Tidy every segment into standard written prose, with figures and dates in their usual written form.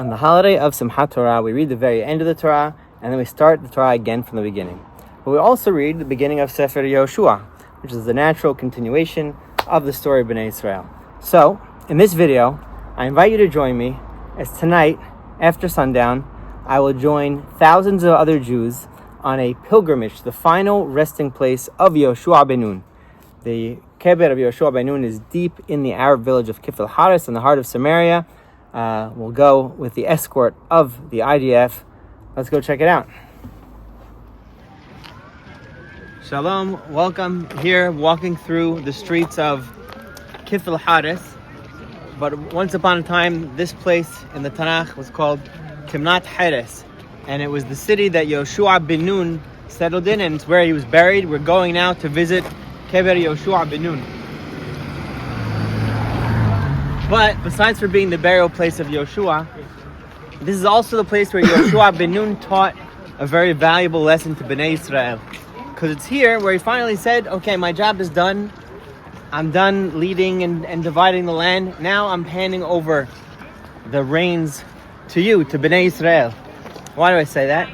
On the holiday of Simchat Torah, we read the very end of the Torah, and then we start the Torah again from the beginning. But we also read the beginning of Sefer Yehoshua, which is the natural continuation of the story of Bnei Israel. So, in this video, I invite you to join me as tonight, after sundown, I will join thousands of other Jews on a pilgrimage to the final resting place of Yehoshua ben Nun. The Keber of Yehoshua ben Nun is deep in the Arab village of Kifl Haris in the heart of Samaria. We'll go with the escort of the IDF. Let's go check it out. Shalom, welcome here, walking through the streets of Kifl Haris. But once upon a time, this place in the Tanakh was called Timnat Heres, and it was the city that Yehoshua ben Nun settled in, and it's where he was buried. We're going now to visit Keber Yehoshua ben Nun. But besides for being the burial place of Yehoshua, this is also the place where Yehoshua ben Nun taught a very valuable lesson to Bnei Israel. Because it's here where he finally said, okay, my job is done. I'm done leading and dividing the land. Now I'm handing over the reins to you, to Bnei Israel. Why do I say that?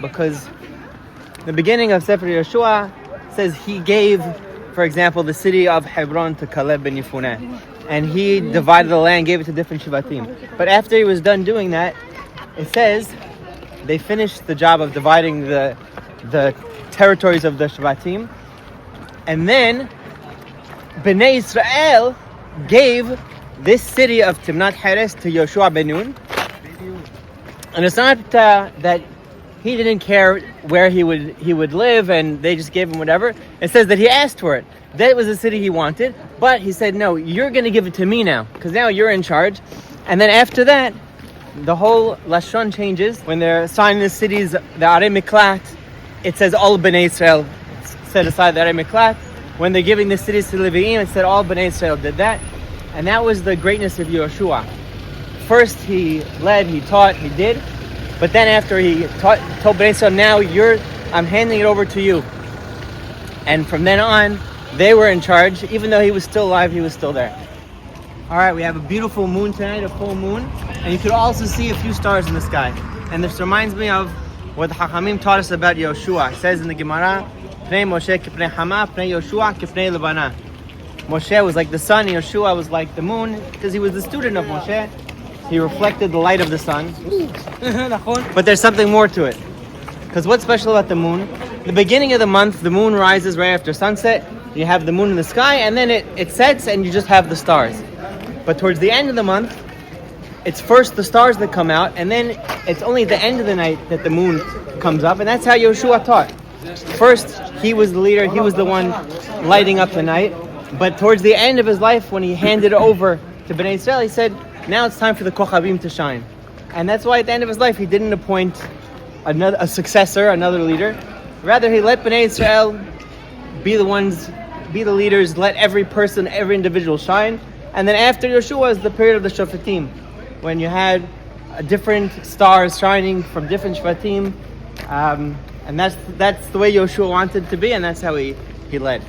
Because the beginning of Sefer Yehoshua says he gave, for example, the city of Hebron to Caleb ben Yefuneh. And he divided the land, gave it to different Shvatim. But after he was done doing that, it says they finished the job of dividing the territories of the Shvatim. And then Bnei Israel gave this city of Timnat Heres to Yehoshua ben Nun. And it's not that he didn't care where he would live and they just gave him whatever. It says that he asked for it. That was the city he wanted, but he said, no, you're going to give it to me now, because now you're in charge. And then after that, the whole Lashon changes. When they're assigning the cities, the Arei Miklat, it says all Bnei Israel set aside the Arei Miklat. When they're giving the cities to Leviim, it said all Bnei Israel did that. And that was the greatness of Yehoshua. First he led, he taught, he did. But then after he told Bnei Israel, now I'm handing it over to you. And from then on, they were in charge. Even though he was still alive, he was still there. All right, we have a beautiful moon tonight, a full moon. And you could also see a few stars in the sky. And this reminds me of what the Chachamim taught us about Yehoshua. It says in the Gemara, Pnei Moshe k'pnei Hama, Pnei Yehoshua k'pnei Levana. Moshe was like the sun, Yehoshua was like the moon, because he was the student of Moshe. He reflected the light of the sun. But there's something more to it. Because what's special about the moon? The beginning of the month, the moon rises right after sunset. You have the moon in the sky, and then it sets, and you just have the stars. But towards the end of the month, it's first the stars that come out, and then it's only at the end of the night that the moon comes up, and that's how Yehoshua taught. First, he was the leader, he was the one lighting up the night, but towards the end of his life, when he handed it over to Bnei Israel, he said, now it's time for the Kochavim to shine. And that's why at the end of his life, he didn't appoint a successor, another leader. Rather, he let Bnei Israel be the leaders, let every person, every individual shine. And then after Yehoshua is the period of the Shofatim, when you had different stars shining from different Shvatim. And that's the way Yehoshua wanted to be, and that's how he led.